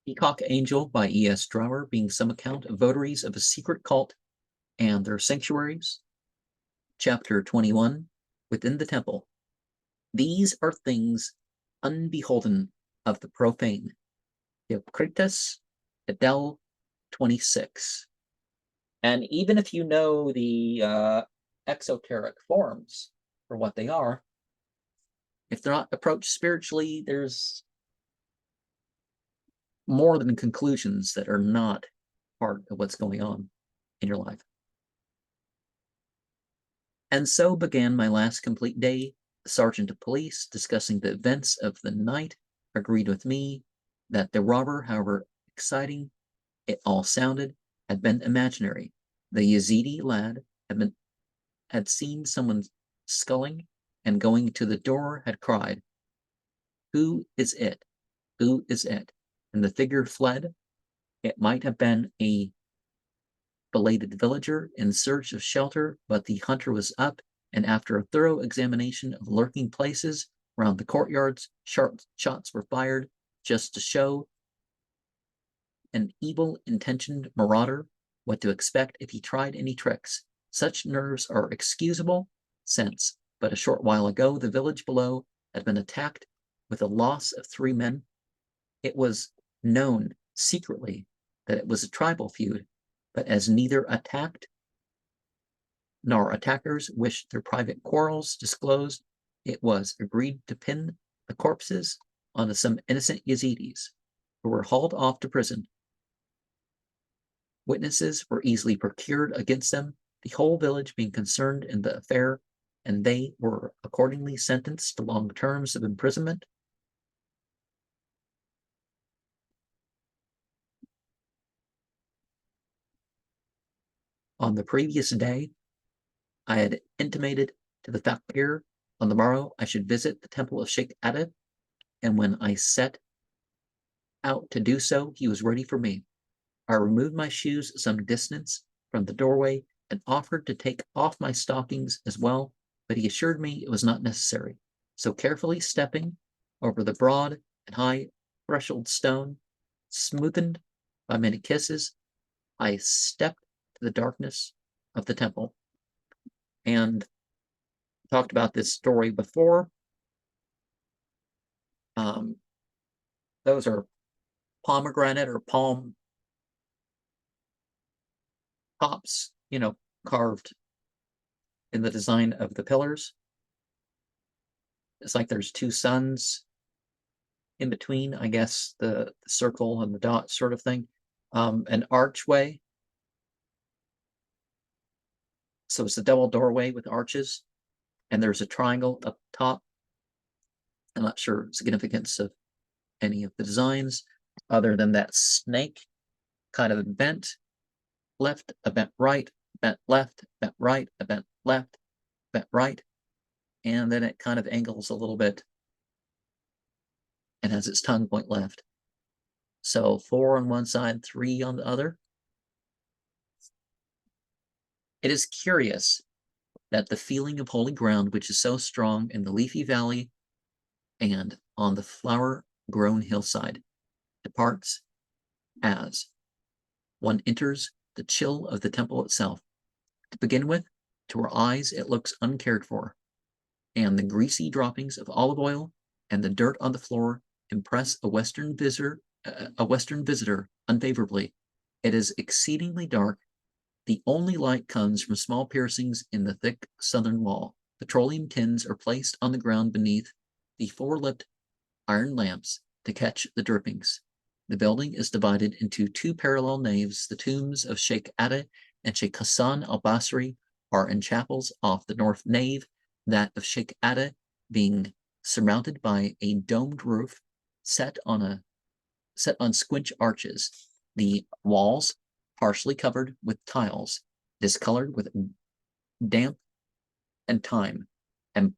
Peacock Angel by E.S. Drower, being some account of votaries of a secret cult and their sanctuaries. Chapter 21, Within the Temple. These are things unbeholden of the profane. Theocritus, Adele 26. And even if you know the exoteric forms for what they are, if they're not approached spiritually, there's more than conclusions that are not part of what's going on in your life. And so began my last complete day. The sergeant of police, discussing the events of the night, agreed with me that the robber, however exciting it all sounded, had been imaginary. The Yazidi lad had seen someone sculling, and going to the door had cried, "Who is it? Who is it?" And the figure fled. It might have been a belated villager in search of shelter, but the hunter was up, and after a thorough examination of lurking places around the courtyards, sharp shots were fired just to show an evil-intentioned marauder what to expect if he tried any tricks. Such nerves are excusable, since but a short while ago the village below had been attacked with a loss of 3 men. It was known secretly that it was a tribal feud, but as neither attacked nor attackers wished their private quarrels disclosed, it was agreed to pin the corpses onto some innocent Yazidis, who were hauled off to prison. Witnesses were easily procured against them, the whole village being concerned in the affair, and they were accordingly sentenced to long terms of imprisonment. On the previous day, I had intimated to the fakir on the morrow I should visit the temple of Sheikh Adib, and when I set out to do so, he was ready for me. I removed my shoes some distance from the doorway and offered to take off my stockings as well, but he assured me it was not necessary. So carefully stepping over the broad and high threshold stone, smoothened by many kisses, I stepped to the darkness of the temple. And talked about this story before. Those are pomegranate or palm tops, carved in the design of the pillars. It's like there's 2 suns in between, I guess, the circle and the dot sort of thing. An archway. So it's a double doorway with arches, and there's a triangle up top. I'm not sure significance of any of the designs other than that snake kind of bent left, a bent right, bent left, bent right, a bent left, bent right, and then it kind of angles a little bit and has its tongue point left. So 4 on one side, 3 on the other. It is curious that the feeling of holy ground, which is so strong in the leafy valley and on the flower-grown hillside, departs as one enters the chill of the temple itself. To begin with, to our eyes it looks uncared for, and the greasy droppings of olive oil and the dirt on the floor impress a Western visitor unfavorably. It is exceedingly dark. The only light comes from small piercings in the thick southern wall. Petroleum tins are placed on the ground beneath the 4-lipped iron lamps to catch the drippings. The building is divided into 2 parallel naves. The tombs of Sheikh Adda and Sheikh Hassan al-Basri are in chapels off the north nave, that of Sheikh Adda being surmounted by a domed roof set on squinch arches. The walls partially covered with tiles, discolored with damp and time, and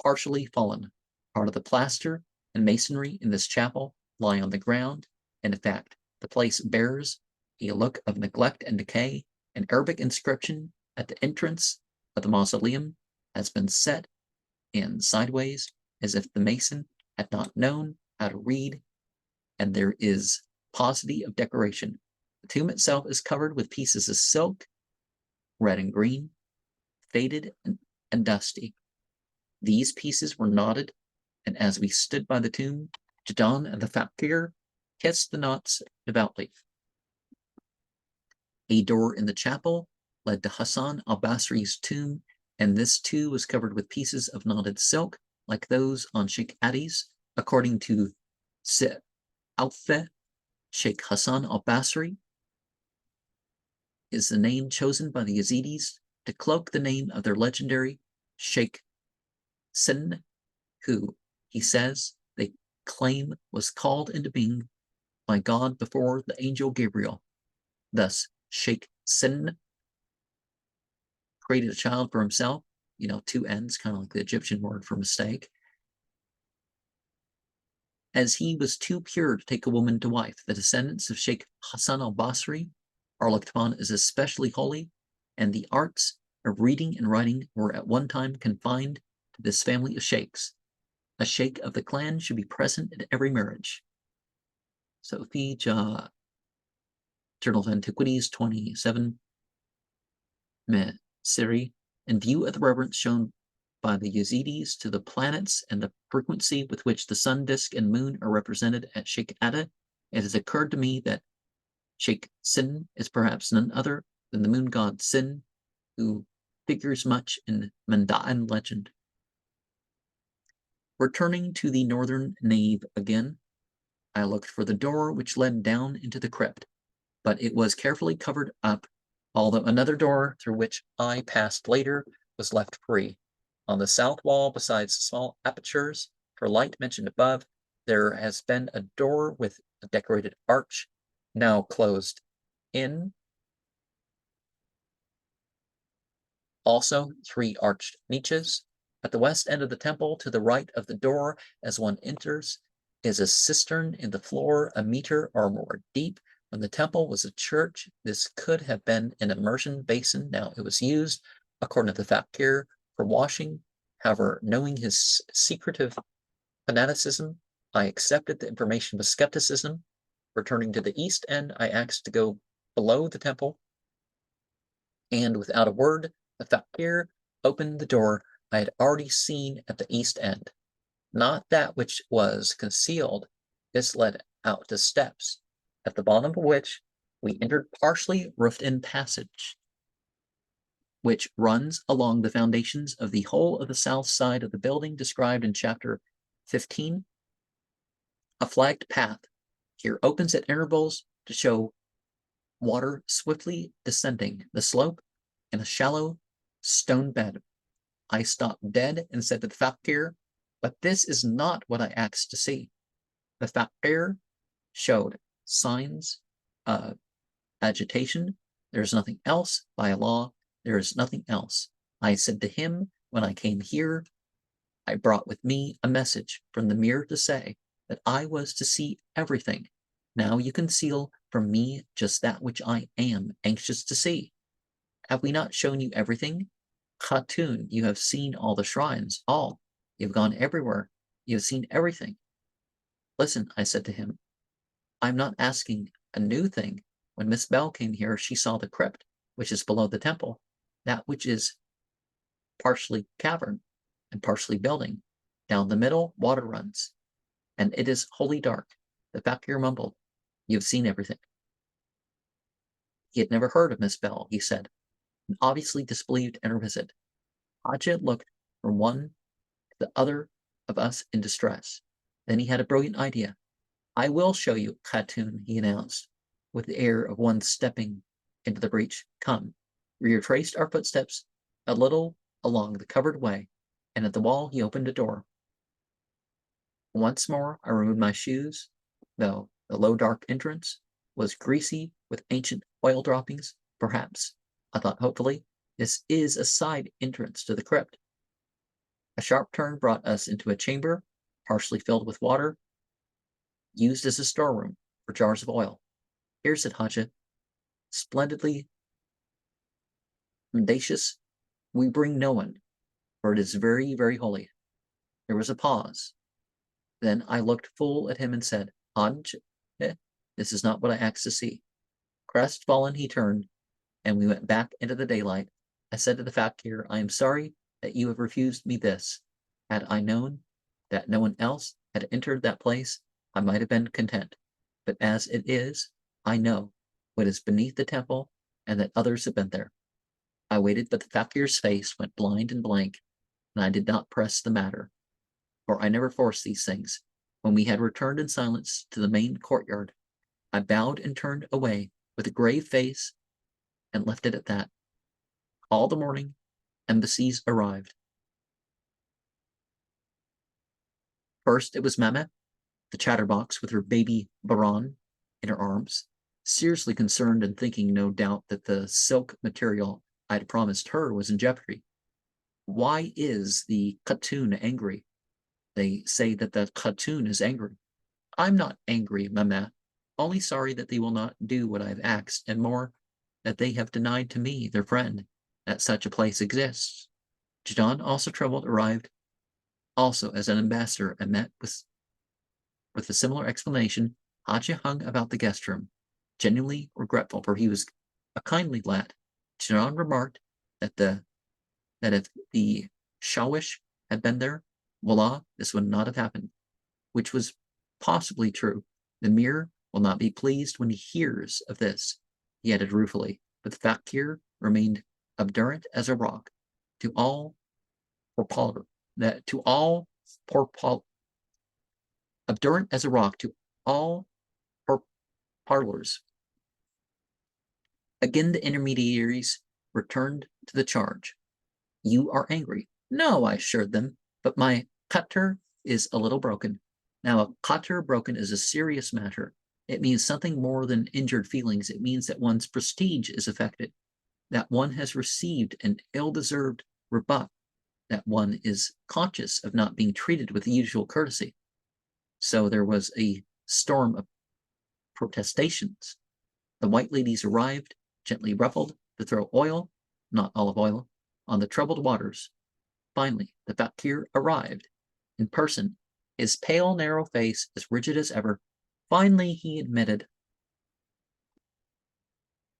partially fallen. Part of the plaster and masonry in this chapel lie on the ground. In fact, the place bears a look of neglect and decay. An Arabic inscription at the entrance of the mausoleum has been set in sideways, as if the mason had not known how to read, and there is paucity of decoration. The tomb itself is covered with pieces of silk, red and green, faded and dusty. These pieces were knotted, and as we stood by the tomb, Jadon and the fakir kissed the knots devoutly. A door in the chapel led to Hassan al-Basri's tomb, and this too was covered with pieces of knotted silk, like those on Sheikh Adi's. According to Alfe, Sheikh Hassan al-Basri is the name chosen by the Yazidis to cloak the name of their legendary Sheikh Sin, who, he says, they claim was called into being by God before the angel Gabriel. Thus, Sheikh Sin created a child for himself, two ends, kind of like the Egyptian word for mistake, as he was too pure to take a woman to wife. The descendants of Sheikh Hassan al-Basri are looked upon as especially holy, and the arts of reading and writing were at one time confined to this family of sheikhs. A sheikh of the clan should be present at every marriage. Sophie Journal of Antiquities 27, Siri, in view of the reverence shown by the Yazidis to the planets and the frequency with which the sun disk and moon are represented at Sheikh Ada, it has occurred to me that Sheikh Sin is perhaps none other than the moon god Sin, who figures much in Manda'an legend. Returning to the northern nave again, I looked for the door which led down into the crypt, but it was carefully covered up, although another door through which I passed later was left free. On the south wall, besides the small apertures for light mentioned above, there has been a door with a decorated arch, now closed in. Also, 3 arched niches. At the west end of the temple, to the right of the door, as one enters, is a cistern in the floor, a meter or more deep. When the temple was a church, this could have been an immersion basin. Now it was used, according to the fakir, for washing. However, knowing his secretive fanaticism, I accepted the information with skepticism. Returning to the east end, I asked to go below the temple, and without a word, the fakir opened the door I had already seen at the east end. Not that which was concealed. This led out to steps, at the bottom of which we entered partially roofed-in passage, which runs along the foundations of the whole of the south side of the building described in chapter 15. A flagged path here opens at intervals to show water swiftly descending the slope in a shallow stone bed. I stopped dead and said to the fakir, "But this is not what I asked to see." The fakir showed signs of agitation. There is nothing else, by Allah, there is nothing else. I said to him, when I came here, I brought with me a message from the mirror to say that I was to see everything. Now you conceal from me just that which I am anxious to see. Have we not shown you everything? Khatun, you have seen all the shrines, all. You have gone everywhere. You have seen everything. Listen, I said to him, I'm not asking a new thing. When Miss Bell came here, she saw the crypt, which is below the temple, that which is partially cavern and partially building. Down the middle, water runs, and it is wholly dark. The fakir mumbled, You have seen everything. He had never heard of Miss Bell, he said, and obviously disbelieved in her visit. Hajjah looked from one to the other of us in distress. Then he had a brilliant idea. I will show you, Khatun, he announced, with the air of one stepping into the breach. Come. We retraced our footsteps a little along the covered way, and at the wall he opened a door. Once more I removed my shoes, though the low dark entrance was greasy with ancient oil droppings. Perhaps, I thought hopefully, this is a side entrance to the crypt. A sharp turn brought us into a chamber, partially filled with water, used as a storeroom for jars of oil. Here, said Hajjah, splendidly mendacious, we bring no one, for it is very, very holy. There was a pause. Then I looked full at him and said, Hajjah, This is not what I asked to see. Crestfallen, he turned, and we went back into the daylight. I said to the fakir, I am sorry that you have refused me this. Had I known that no one else had entered that place, I might have been content. But as it is, I know what is beneath the temple and that others have been there. I waited, but the fakir's face went blind and blank, and I did not press the matter, for I never force these things. When we had returned in silence to the main courtyard, I bowed and turned away with a grave face and left it at that. All the morning, embassies arrived. First, it was Mehmet, the chatterbox, with her baby Baran in her arms, seriously concerned and thinking, no doubt, that the silk material I'd promised her was in jeopardy. Why is the Khatun angry? They say that the Khatun is angry. I'm not angry, Mehmet, only sorry that they will not do what I've asked, and more, that they have denied to me, their friend, that such a place exists. Jadon, also troubled, arrived also as an ambassador and met with a similar explanation. Haji hung about the guest room, genuinely regretful, for he was a kindly lad. Jadon remarked that if the Shawish had been there, voila, this would not have happened, which was possibly true. The Mir will not be pleased when he hears of this, he added ruefully, but the fakir remained obdurate as a rock to all obdurate as a rock to all parlors. Again, the intermediaries returned to the charge. You are angry. No, I assured them, but my cutter is a little broken. Now, a cutter broken is a serious matter. It means something more than injured feelings. It means that one's prestige is affected, that one has received an ill-deserved rebuff, that one is conscious of not being treated with the usual courtesy. So there was a storm of protestations. The white ladies arrived, gently ruffled, to throw oil, not olive oil, on the troubled waters. Finally, the fakir arrived in person, his pale, narrow face as rigid as ever. Finally, he admitted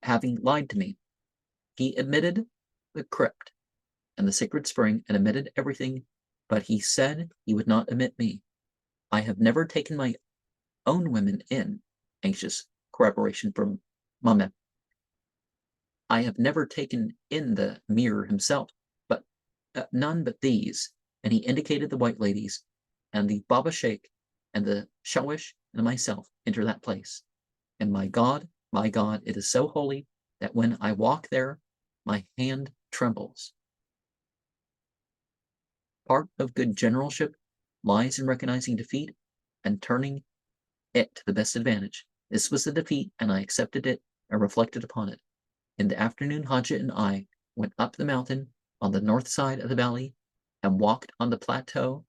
having lied to me. He admitted the crypt and the sacred spring and admitted everything, but he said he would not admit me. I have never taken my own women in. Anxious corroboration from Mehmet. I have never taken in the mirror himself, but none but these, and he indicated the white ladies, and the Baba Sheikh, and the Shawish, and myself enter that place. And my God, it is so holy that when I walk there, my hand trembles. Part of good generalship lies in recognizing defeat and turning it to the best advantage. This was the defeat, and I accepted it and reflected upon it. In the afternoon, Haji and I went up the mountain on the north side of the valley and walked on the plateau,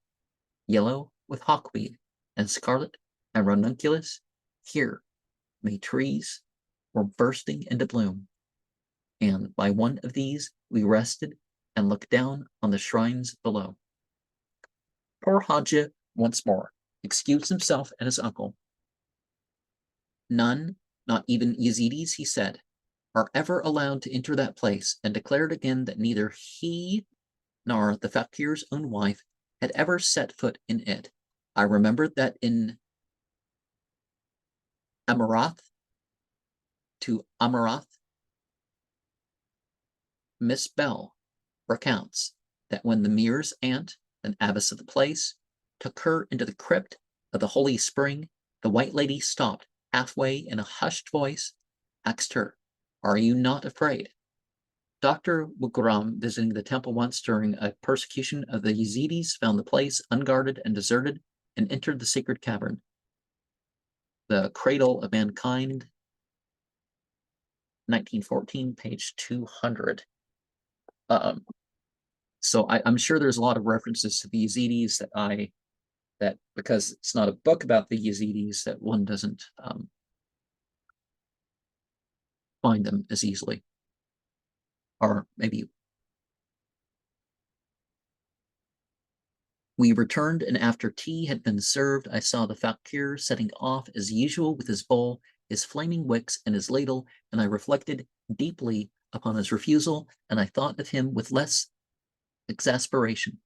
yellow with hawkweed and scarlet and ranunculus. Here, May trees were bursting into bloom, and by one of these we rested and looked down on the shrines below. Poor Haji once more excused himself and his uncle. None, not even Yazidis, he said, are ever allowed to enter that place, and declared again that neither he nor the fakir's own wife had ever set foot in it. I remembered that in Amarath, Miss Bell recounts that when the Mir's aunt, an abbess of the place, took her into the crypt of the Holy Spring, the white lady stopped halfway in a hushed voice, asked her, "Are you not afraid?" Dr. Bukuram, visiting the temple once during a persecution of the Yazidis, found the place unguarded and deserted and entered the sacred cavern, the cradle of mankind, 1914, page 200. So I'm sure there's a lot of references to the Yazidis that because it's not a book about the Yazidis, that one doesn't find them as easily. Or maybe. We returned, and after tea had been served, I saw the fakir setting off as usual with his bowl his flaming wicks and his ladle, and I reflected deeply upon his refusal, and I thought of him with less exasperation.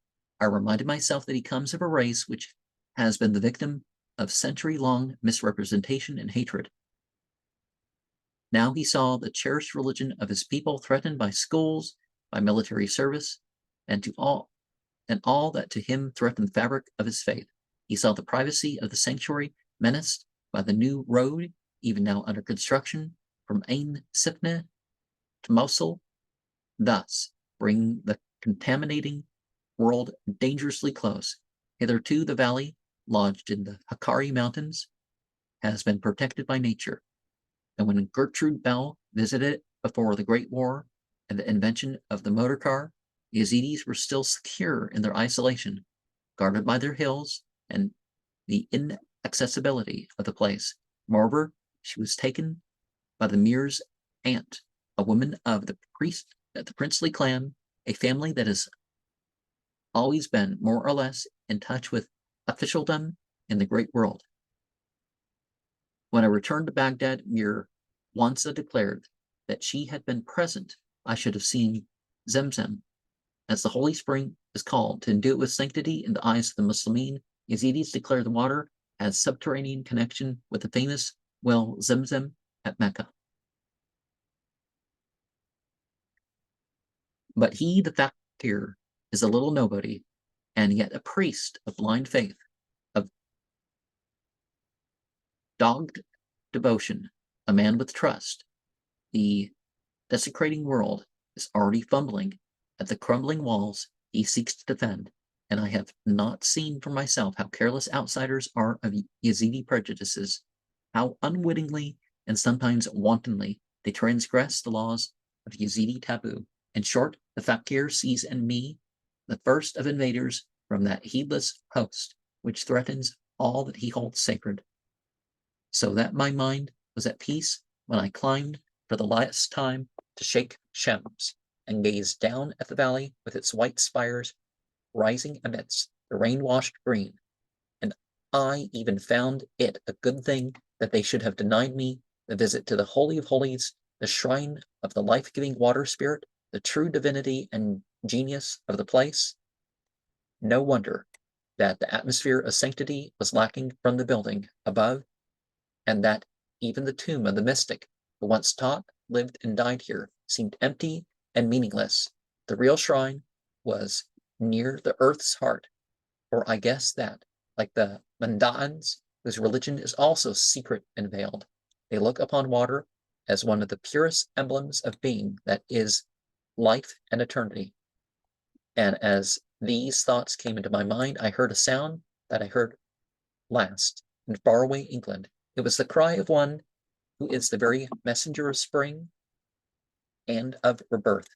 I reminded myself that he comes of a race which has been the victim of century-long misrepresentation and hatred. Now he saw the cherished religion of his people threatened by schools, by military service, and all that to him threatened the fabric of his faith. He saw the privacy of the sanctuary menaced by the new road, even now under construction, from Ain Sifne to Mosul, thus bringing the contaminating world dangerously close. Hitherto the valley, lodged in the Hakkari Mountains, has been protected by nature. And when Gertrude Bell visited it before the Great War and the invention of the motor car, the Yazidis were still secure in their isolation, guarded by their hills and the inaccessibility of the place. Moreover, she was taken by the Mir's aunt, a woman of the princely clan, a family that has always been more or less in touch with officialdom in the great world. When I returned to Baghdad, Mir Wansa declared that she had been present. I should have seen Zemzem, as the holy spring is called, to endue it with sanctity in the eyes of the Muslimin. Yazidis declare the water has subterranean connection with the famous well Zemzem at Mecca. But he, the fakir, is a little nobody, and yet a priest of blind faith, of dogged devotion, a man with trust. The desecrating world is already fumbling at the crumbling walls he seeks to defend, and I have not seen for myself how careless outsiders are of Yazidi prejudices, how unwittingly and sometimes wantonly they transgress the laws of Yazidi taboo. In short, the fakir sees in me the first of invaders from that heedless host which threatens all that he holds sacred. So that my mind was at peace when I climbed for the last time to Sheikh Shams and gazed down at the valley with its white spires rising amidst the rain-washed green. And I even found it a good thing that they should have denied me the visit to the Holy of Holies, the shrine of the life-giving water spirit, the true divinity and genius of the place. No wonder that the atmosphere of sanctity was lacking from the building above, and that even the tomb of the mystic who once taught, lived, and died here seemed empty and meaningless. The real shrine was near the earth's heart, for I guess that, like the Mandans, whose religion is also secret and veiled, they look upon water as one of the purest emblems of being that is life and eternity. And as these thoughts came into my mind, I heard a sound that I heard last in faraway England. It was the cry of one who is the very messenger of spring and of rebirth.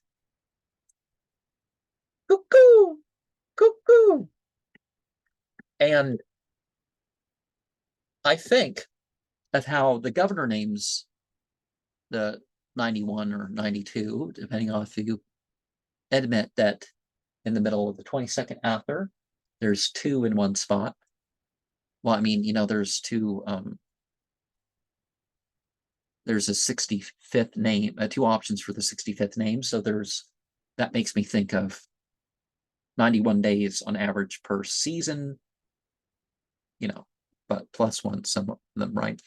Cuckoo! Cuckoo! And I think of how the governor names the 91 or 92, depending on if you admit that in the middle of the 22nd author, there's two in one spot. Well, I mean, there's two, there's a 65th name, two options for the 65th name. So that makes me think of 91 days on average per season, but plus one, some of them, right?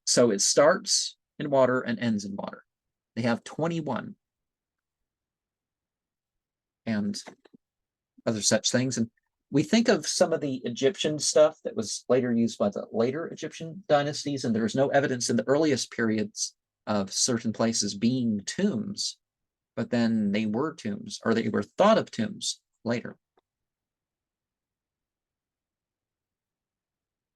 So it starts in water and ends in water. They have 21 and other such things. And we think of some of the Egyptian stuff that was later used by the later Egyptian dynasties, and there's no evidence in the earliest periods of certain places being tombs, but then they were tombs, or they were thought of tombs later.